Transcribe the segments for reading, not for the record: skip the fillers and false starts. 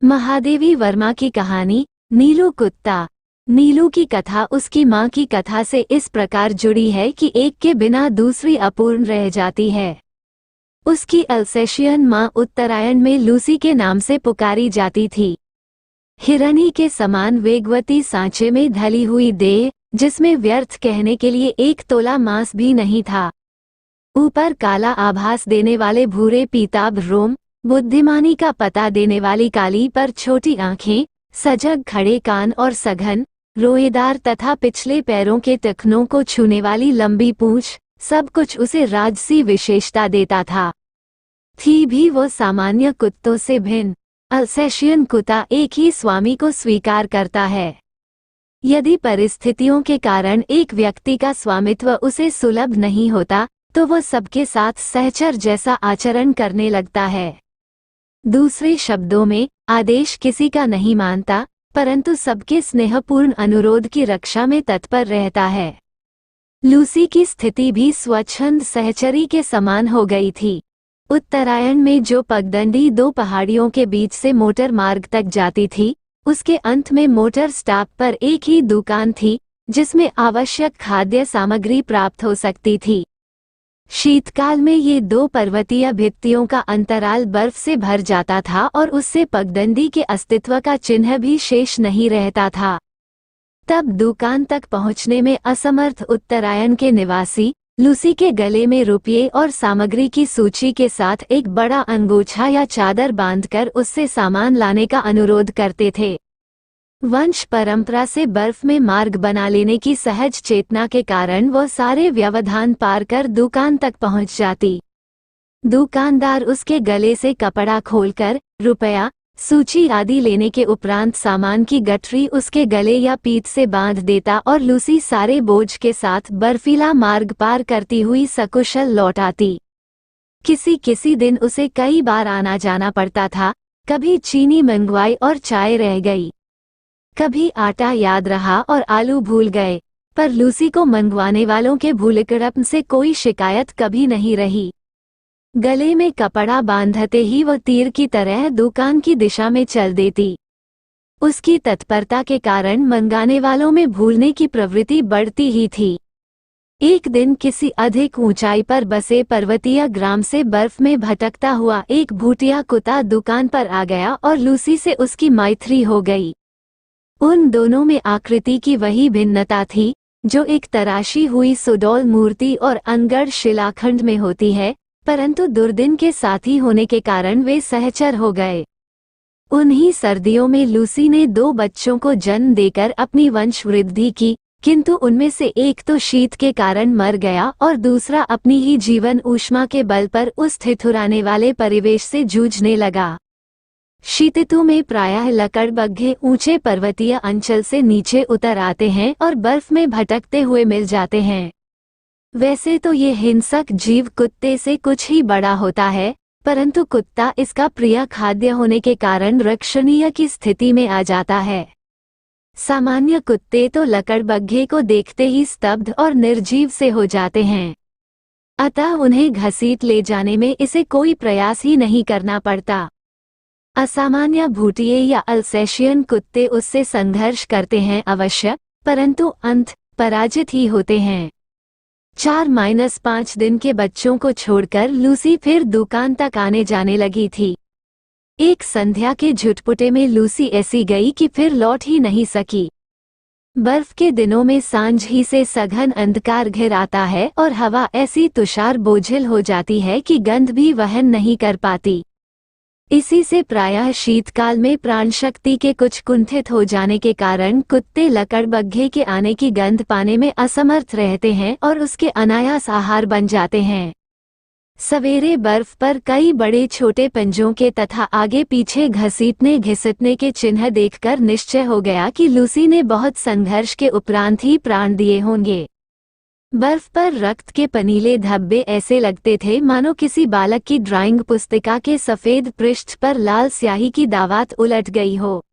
महादेवी वर्मा की कहानी नीलू कुत्ता। नीलू की कथा उसकी माँ की कथा से इस प्रकार जुड़ी है कि एक के बिना दूसरी अपूर्ण रह जाती है। उसकी अल्सेशियन माँ उत्तरायण में लूसी के नाम से पुकारी जाती थी। हिरनी के समान वेगवती सांचे में ढली हुई देह, जिसमें व्यर्थ कहने के लिए 1 तोला मांस भी नहीं था। ऊपर काला आभास देने वाले भूरे पीताभ रोम, बुद्धिमानी का पता देने वाली काली पर छोटी आंखें, सजग खड़े कान और सघन, रोएदार तथा पिछले पैरों के टखनों को छूने वाली लंबी पूंछ, सब कुछ उसे राजसी विशेषता देता था। थी भी वो सामान्य कुत्तों से भिन्न। अल्सेशियन कुत्ता एक ही स्वामी को स्वीकार करता है। यदि परिस्थितियों के कारण एक व्यक्ति का स्वामित्व उसे सुलभ नहीं होता, तो वो सबके साथ सहचर जैसा आचरण करने लगता है। दूसरे शब्दों में, आदेश किसी का नहीं मानता, परंतु सबके स्नेहपूर्ण अनुरोध की रक्षा में तत्पर रहता है। लूसी की स्थिति भी स्वच्छंद सहचरी के समान हो गई थी। उत्तरायण में जो पगडंडी 2 पहाड़ियों के बीच से मोटर मार्ग तक जाती थी, उसके अंत में मोटर स्टॉप पर एक ही दुकान थी, जिसमें आवश्यक खाद्य सामग्री प्राप्त हो सकती थी। शीतकाल में ये 2 पर्वतीय भित्तियों का अंतराल बर्फ से भर जाता था और उससे पगडंडी के अस्तित्व का चिन्ह भी शेष नहीं रहता था। तब दुकान तक पहुंचने में असमर्थ उत्तरायण के निवासी लूसी के गले में रुपये और सामग्री की सूची के साथ एक बड़ा अंगोछा या चादर बांधकर उससे सामान लाने का अनुरोध करते थे। वंश परंपरा से बर्फ में मार्ग बना लेने की सहज चेतना के कारण वह सारे व्यवधान पार कर दुकान तक पहुंच जाती। दुकानदार उसके गले से कपड़ा खोलकर रुपया, सूची आदि लेने के उपरांत सामान की गठरी उसके गले या पीठ से बांध देता और लूसी सारे बोझ के साथ बर्फीला मार्ग पार करती हुई सकुशल लौट आती। किसी दिन उसे कई बार आना जाना पड़ता था। कभी चीनी मंगवाई और चाय रह गई, कभी आटा याद रहा और आलू भूल गए, पर लूसी को मंगवाने वालों के भूलकड़पन से कोई शिकायत कभी नहीं रही। गले में कपड़ा बांधते ही वह तीर की तरह दुकान की दिशा में चल देती। उसकी तत्परता के कारण मंगाने वालों में भूलने की प्रवृत्ति बढ़ती ही थी। एक दिन किसी अधिक ऊंचाई पर बसे पर्वतीय ग्राम से बर्फ में भटकता हुआ एक भूटिया कुत्ता दुकान पर आ गया और लूसी से उसकी मैत्री हो गई। उन दोनों में आकृति की वही भिन्नता थी, जो एक तराशी हुई सुडौल मूर्ति और अनगढ़ शिलाखंड में होती है, परंतु दुर्दिन के साथी होने के कारण वे सहचर हो गए। उन्हीं सर्दियों में लूसी ने 2 बच्चों को जन्म देकर अपनी वंश वृद्धि की, किंतु उनमें से एक तो शीत के कारण मर गया और दूसरा अपनी ही जीवन ऊष्मा के बल पर उस ठिठुराने वाले परिवेश से जूझने लगा। शीत ऋतु में प्रायः लकड़बग्घे ऊंचे पर्वतीय अंचल से नीचे उतर आते हैं और बर्फ में भटकते हुए मिल जाते हैं। वैसे तो ये हिंसक जीव कुत्ते से कुछ ही बड़ा होता है, परंतु कुत्ता इसका प्रिय खाद्य होने के कारण रक्षणीय की स्थिति में आ जाता है। सामान्य कुत्ते तो लकड़बग्घे को देखते ही स्तब्ध और निर्जीव से हो जाते हैं, अतः उन्हें घसीट ले जाने में इसे कोई प्रयास ही नहीं करना पड़ता। असामान्य भूटिये या अल्सेशियन कुत्ते उससे संघर्ष करते हैं अवश्य, परंतु अंत पराजित ही होते हैं। 4-5 दिन के बच्चों को छोड़कर लूसी फिर दुकान तक आने जाने लगी थी। एक संध्या के झुटपुटे में लूसी ऐसी गई कि फिर लौट ही नहीं सकी। बर्फ के दिनों में सांझ ही से सघन अंधकार घिर आता है और हवा ऐसी तुषार बोझिल हो जाती है कि गंध भी वहन नहीं कर पाती। इसी से प्रायः शीतकाल में प्राण शक्ति के कुछ कुंठित हो जाने के कारण कुत्ते लकड़बग्घे के आने की गंध पाने में असमर्थ रहते हैं और उसके अनायास आहार बन जाते हैं। सवेरे बर्फ पर कई बड़े छोटे पंजों के तथा आगे पीछे घसीटने घिसटने के चिन्ह देखकर निश्चय हो गया कि लूसी ने बहुत संघर्ष के उपरांत ही प्राण दिए होंगे। बर्फ पर रक्त के पनीले धब्बे ऐसे लगते थे मानो किसी बालक की ड्राइंग पुस्तिका के सफेद पृष्ठ पर लाल स्याही की दावात उलट गई हो।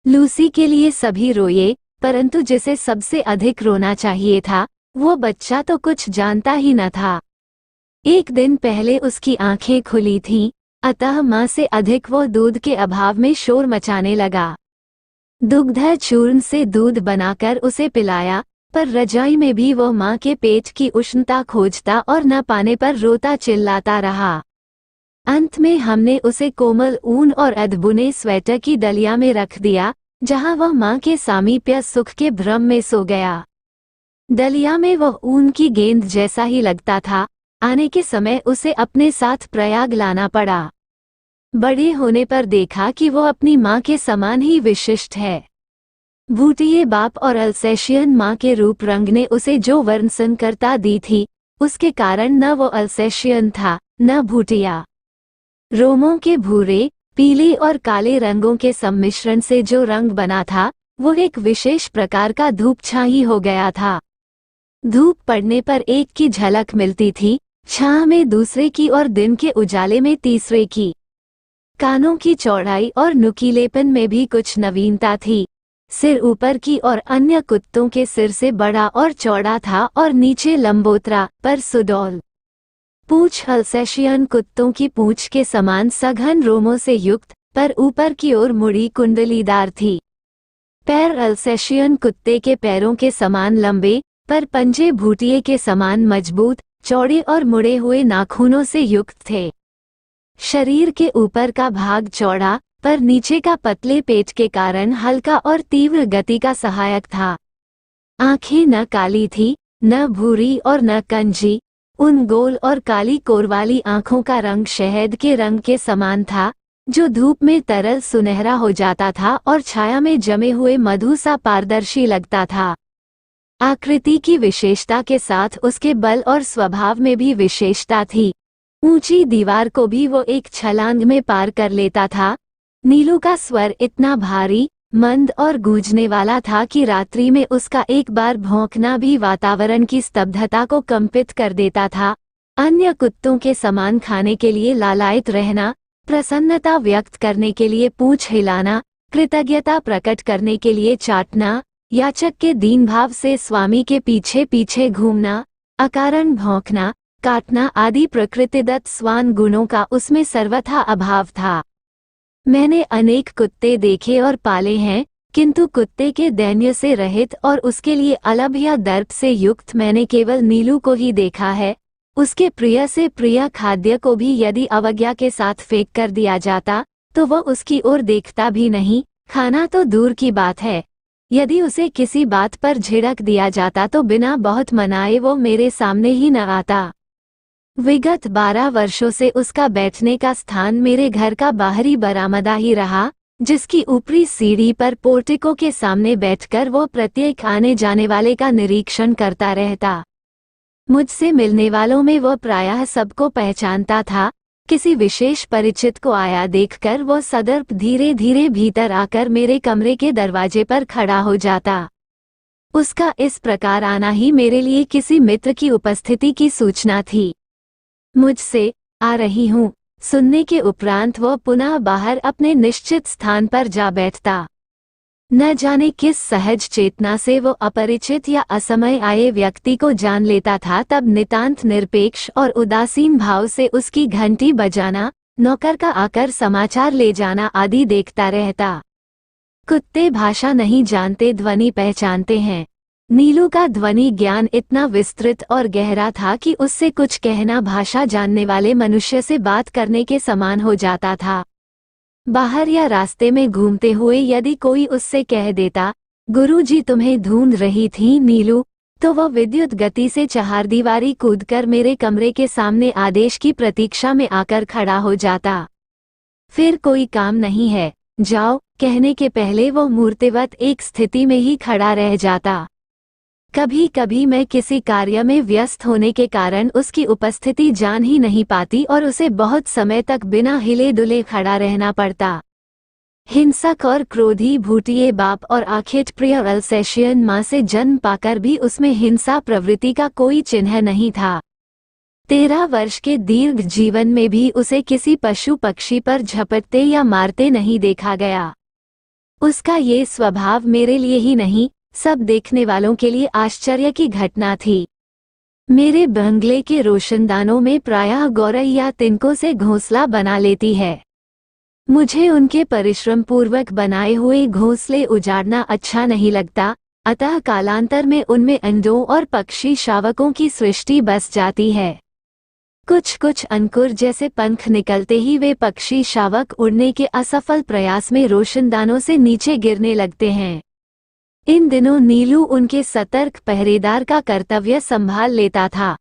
लूसी के लिए सभी रोए, परंतु जिसे सबसे अधिक रोना चाहिए था, वो बच्चा तो कुछ जानता ही न था। एक दिन पहले उसकी आंखें खुली थीं, अतः माँ से अधिक वो दूध के अभाव में शोर मचाने लगा। दुग्ध चूर्ण से दूध बनाकर उसे पिलाया, पर रजाई में भी वो माँ के पेट की उष्णता खोजता और न पाने पर रोता चिल्लाता रहा। अंत में हमने उसे कोमल ऊन और अधबुने स्वेटर की डलिया में रख दिया, जहाँ वह माँ के सामीप्य सुख के भ्रम में सो गया। डलिया में वह ऊन की गेंद जैसा ही लगता था। आने के समय उसे अपने साथ प्रयाग लाना पड़ा। बड़े होने पर देखा कि वो अपनी माँ के समान ही विशिष्ट है। भूटिये बाप और अल्सेशियन माँ के रूप रंग ने उसे जो वर्णसंकरता दी थी, उसके कारण न वो अल्सेशियन था न भूटिया। रोमों के भूरे, पीले और काले रंगों के सम्मिश्रण से जो रंग बना था, वो एक विशेष प्रकार का धूप छाई हो गया था। धूप पड़ने पर एक की झलक मिलती थी, छाह में दूसरे की और दिन के उजाले में तीसरे की। कानों की चौड़ाई और नुकीलेपन में भी कुछ नवीनता थी। सिर ऊपर की और अन्य कुत्तों के सिर से बड़ा और चौड़ा था और नीचे लंबोतरा पर सुडौल। पूंछ अल्सेशियन कुत्तों की पूंछ के समान सघन रोमों से युक्त, पर ऊपर की ओर मुड़ी कुंडलीदार थी। पैर अल्सेशियन कुत्ते के पैरों के समान लंबे, पर पंजे भूटिये के समान मजबूत, चौड़े और मुड़े हुए नाखूनों से युक्त थे। शरीर के ऊपर का भाग चौड़ा, पर नीचे का पतले पेट के कारण हल्का और तीव्र गति का सहायक था। आंखें न काली थी, न भूरी और न कंजी। उन गोल और काली कोर वाली आंखों का रंग शहद के रंग के समान था, जो धूप में तरल सुनहरा हो जाता था और छाया में जमे हुए मधु सा पारदर्शी लगता था। आकृति की विशेषता के साथ उसके बल और स्वभाव में भी विशेषता थी। ऊंची दीवार को भी वो एक छलांग में पार कर लेता था। नीलू का स्वर इतना भारी, मंद और गूंजने वाला था कि रात्रि में उसका एक बार भौंकना भी वातावरण की स्तब्धता को कंपित कर देता था। अन्य कुत्तों के समान खाने के लिए लालायित रहना, प्रसन्नता व्यक्त करने के लिए पूंछ हिलाना, कृतज्ञता प्रकट करने के लिए चाटना, याचक के दीन भाव से स्वामी के पीछे पीछे घूमना, अकारण भौंकना, काटना आदि प्रकृतिदत्त स्वान गुणों का उसमें सर्वथा अभाव था। मैंने अनेक कुत्ते देखे और पाले हैं, किंतु कुत्ते के दैन्य से रहित और उसके लिए अलभ या दर्प से युक्त मैंने केवल नीलू को ही देखा है। उसके प्रिय से प्रिय खाद्य को भी यदि अवज्ञा के साथ फेंक कर दिया जाता, तो वह उसकी ओर देखता भी नहीं। खाना तो दूर की बात है, यदि उसे किसी बात पर झिड़क दिया जाता तो बिना बहुत मनाए वो मेरे सामने ही न आता। विगत 12 वर्षों से उसका बैठने का स्थान मेरे घर का बाहरी बरामदा ही रहा, जिसकी ऊपरी सीढ़ी पर पोर्टिको के सामने बैठकर वो प्रत्येक आने जाने वाले का निरीक्षण करता रहता। मुझसे मिलने वालों में वो प्रायः सबको पहचानता था। किसी विशेष परिचित को आया देखकर वो सदर्प धीरे धीरे भीतर आकर मेरे कमरे के दरवाजे पर खड़ा हो जाता। उसका इस प्रकार आना ही मेरे लिए किसी मित्र की उपस्थिति की सूचना थी। मुझसे आ रही हूँ सुनने के उपरांत वह पुनः बाहर अपने निश्चित स्थान पर जा बैठता। न जाने किस सहज चेतना से वो अपरिचित या असमय आए व्यक्ति को जान लेता था। तब नितांत निरपेक्ष और उदासीन भाव से उसकी घंटी बजाना, नौकर का आकर समाचार ले जाना आदि देखता रहता। कुत्ते भाषा नहीं जानते, ध्वनि पहचानते हैं। नीलू का ध्वनि ज्ञान इतना विस्तृत और गहरा था कि उससे कुछ कहना भाषा जानने वाले मनुष्य से बात करने के समान हो जाता था। बाहर या रास्ते में घूमते हुए यदि कोई उससे कह देता, गुरुजी तुम्हें ढूंढ रही थी नीलू, तो वह विद्युत गति से चहारदीवारी कूदकर मेरे कमरे के सामने आदेश की प्रतीक्षा में आकर खड़ा हो जाता। फिर कोई काम नहीं है, जाओ कहने के पहले वो मूर्तिवत एक स्थिति में ही खड़ा रह जाता। कभी कभी मैं किसी कार्य में व्यस्त होने के कारण उसकी उपस्थिति जान ही नहीं पाती और उसे बहुत समय तक बिना हिले डुले खड़ा रहना पड़ता। हिंसक और क्रोधी भूटिये बाप और आखिर प्रिय अल्सेशियन माँ से जन्म पाकर भी उसमें हिंसा प्रवृत्ति का कोई चिन्ह नहीं था। 13 वर्ष के दीर्घ जीवन में भी उसे किसी पशु पक्षी पर झपटते या मारते नहीं देखा गया। उसका ये स्वभाव मेरे लिए ही नहीं, सब देखने वालों के लिए आश्चर्य की घटना थी। मेरे बंगले के रोशनदानों में प्रायः गौरैया तिनकों से घोंसला बना लेती है। मुझे उनके परिश्रम पूर्वक बनाए हुए घोंसले उजाड़ना अच्छा नहीं लगता, अतः कालांतर में उनमें अंडों और पक्षी शावकों की सृष्टि बस जाती है। कुछ कुछ अंकुर जैसे पंख निकलते ही वे पक्षी शावक उड़ने के असफल प्रयास में रोशनदानों से नीचे गिरने लगते हैं। इन दिनों नीलू उनके सतर्क पहरेदार का कर्तव्य संभाल लेता था।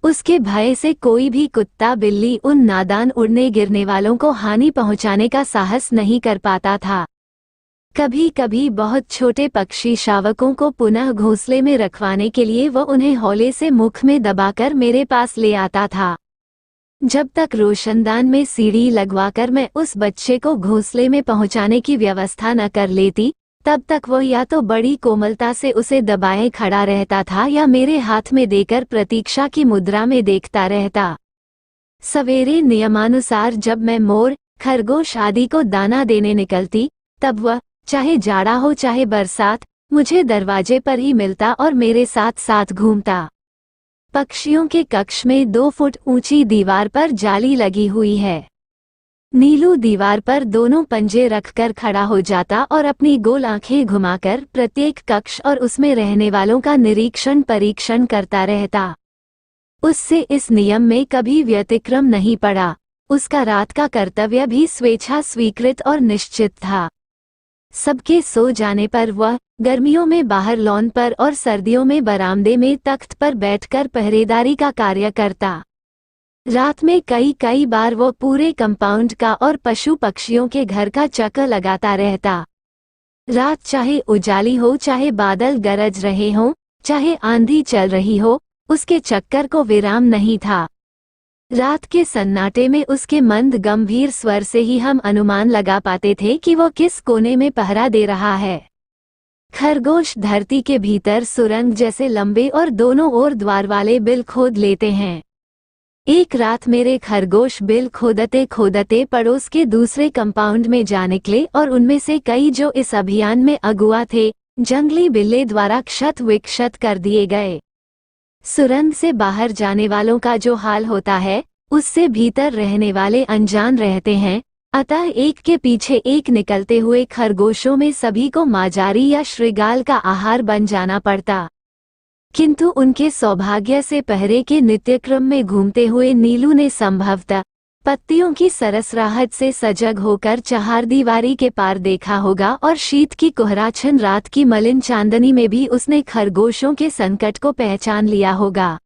उसके भय से कोई भी कुत्ता बिल्ली उन नादान उड़ने गिरने वालों को हानि पहुंचाने का साहस नहीं कर पाता था। कभी कभी बहुत छोटे पक्षी शावकों को पुनः घोंसले में रखवाने के लिए वह उन्हें हौले से मुख में दबाकर मेरे पास ले आता था। जब तक रोशनदान में सीढ़ी लगवाकर मैं उस बच्चे को घोंसले में पहुंचाने की व्यवस्था न कर लेती, तब तक वह या तो बड़ी कोमलता से उसे दबाए खड़ा रहता था या मेरे हाथ में देकर प्रतीक्षा की मुद्रा में देखता रहता। सवेरे नियमानुसार जब मैं मोर, खरगोश आदि को दाना देने निकलती, तब वह, चाहे जाड़ा हो चाहे बरसात, मुझे दरवाजे पर ही मिलता और मेरे साथ साथ घूमता। पक्षियों के कक्ष में 2 फुट ऊंची दीवार पर जाली लगी हुई है। नीलू दीवार पर दोनों पंजे रखकर खड़ा हो जाता और अपनी गोल आंखें घुमाकर प्रत्येक कक्ष और उसमें रहने वालों का निरीक्षण परीक्षण करता रहता। उससे इस नियम में कभी व्यतिक्रम नहीं पड़ा। उसका रात का कर्तव्य भी स्वेच्छा स्वीकृत और निश्चित था। सबके सो जाने पर वह गर्मियों में बाहर लॉन पर और सर्दियों में बरामदे में तख्त पर बैठकर पहरेदारी का कार्य करता। रात में कई बार वो पूरे कंपाउंड का और पशु पक्षियों के घर का चक्कर लगाता रहता। रात चाहे उजाली हो चाहे बादल गरज रहे हों, चाहे आंधी चल रही हो, उसके चक्कर को विराम नहीं था। रात के सन्नाटे में उसके मंद गंभीर स्वर से ही हम अनुमान लगा पाते थे कि वो किस कोने में पहरा दे रहा है। खरगोश धरती के भीतर सुरंग जैसे लंबे और दोनों ओर द्वार वाले बिल खोद लेते हैं। एक रात मेरे खरगोश बिल खोदते खोदते पड़ोस के दूसरे कंपाउंड में जा निकले और उनमें से कई जो इस अभियान में अगुआ थे, जंगली बिल्ले द्वारा क्षत विक्षत कर दिए गए। सुरंग से बाहर जाने वालों का जो हाल होता है, उससे भीतर रहने वाले अनजान रहते हैं, अतः एक के पीछे एक निकलते हुए खरगोशों में सभी को माजारी या श्रृगाल का आहार बन जाना पड़ता। किंतु उनके सौभाग्य से पहरे के नित्यक्रम में घूमते हुए नीलू ने संभवतः पत्तियों की सरसराहट से सजग होकर चहारदीवारी के पार देखा होगा और शीत की कोहराछन रात की मलिन चांदनी में भी उसने खरगोशों के संकट को पहचान लिया होगा।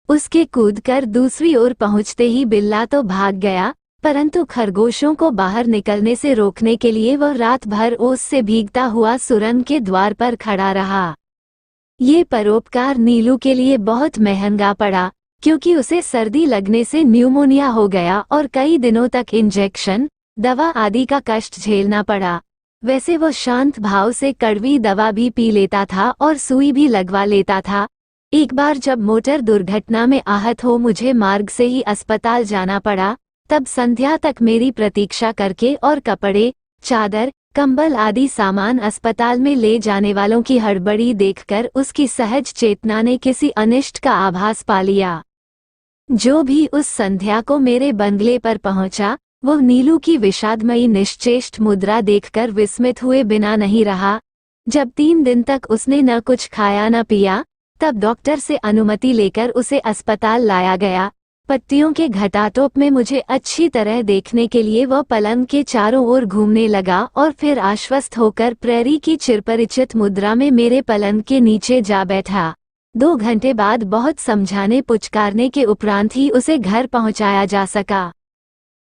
उसके कूदकर दूसरी ओर पहुंचते ही बिल्ला तो भाग गया, परंतु खरगोशों को बाहर निकलने से रोकने के लिए वह रात भर ओस से भीगता हुआ सुरंग के द्वार पर खड़ा रहा। ये परोपकार नीलू के लिए बहुत महंगा पड़ा, क्योंकि उसे सर्दी लगने से न्यूमोनिया हो गया और कई दिनों तक इंजेक्शन, दवा आदि का कष्ट झेलना पड़ा। वैसे वो शांत भाव से कड़वी दवा भी पी लेता था और सुई भी लगवा लेता था। एक बार जब मोटर दुर्घटना में आहत हो मुझे मार्ग से ही अस्पताल जाना पड़ा, तब संध्या तक मेरी प्रतीक्षा करके और कपड़े, चादर, कंबल आदि सामान अस्पताल में ले जाने वालों की हड़बड़ी देखकर उसकी सहज चेतना ने किसी अनिष्ट का आभास पा लिया। जो भी उस संध्या को मेरे बंगले पर पहुंचा, वह नीलू की विषादमयी निश्चेष्ट मुद्रा देखकर विस्मित हुए बिना नहीं रहा। जब 3 दिन तक उसने न कुछ खाया न पिया, तब डॉक्टर से अनुमति लेकर उसे अस्पताल लाया गया। पत्तियों के घटाटोप में मुझे अच्छी तरह देखने के लिए वह पलंग के चारों ओर घूमने लगा और फिर आश्वस्त होकर प्रेरी की चिरपरिचित मुद्रा में मेरे पलंग के नीचे जा बैठा। 2 घंटे बाद बहुत समझाने पुचकारने के उपरांत ही उसे घर पहुंचाया जा सका।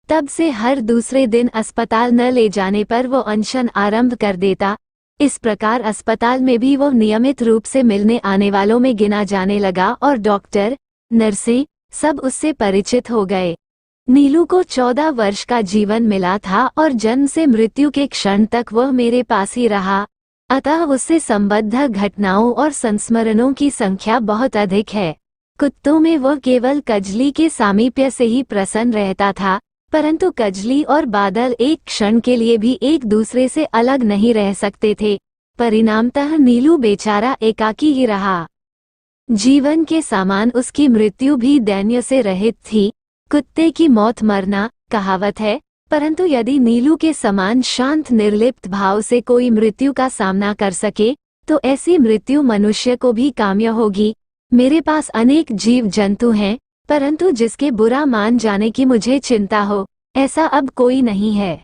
तब से हर दूसरे दिन अस्पताल न ले जाने पर वो अनशन आरंभ कर देता। इस प्रकार अस्पताल में भी वो नियमित रूप से मिलने आने वालों में गिना जाने लगा और डॉक्टर, नर्सें सब उससे परिचित हो गए। नीलू को 14 वर्ष का जीवन मिला था और जन्म से मृत्यु के क्षण तक वह मेरे पास ही रहा, अतः उससे संबद्ध घटनाओं और संस्मरणों की संख्या बहुत अधिक है। कुत्तों में वह केवल कजली के सामीप्य से ही प्रसन्न रहता था, परंतु कजली और बादल एक क्षण के लिए भी एक दूसरे से अलग नहीं रह सकते थे। परिणामतः नीलू बेचारा एकाकी ही रहा। जीवन के समान उसकी मृत्यु भी दैन्य से रहित थी। कुत्ते की मौत मरना कहावत है, परंतु यदि नीलू के समान शांत निर्लिप्त भाव से कोई मृत्यु का सामना कर सके तो ऐसी मृत्यु मनुष्य को भी काम्य होगी। मेरे पास अनेक जीव जंतु हैं, परंतु जिसके बुरा मान जाने की मुझे चिंता हो, ऐसा अब कोई नहीं है।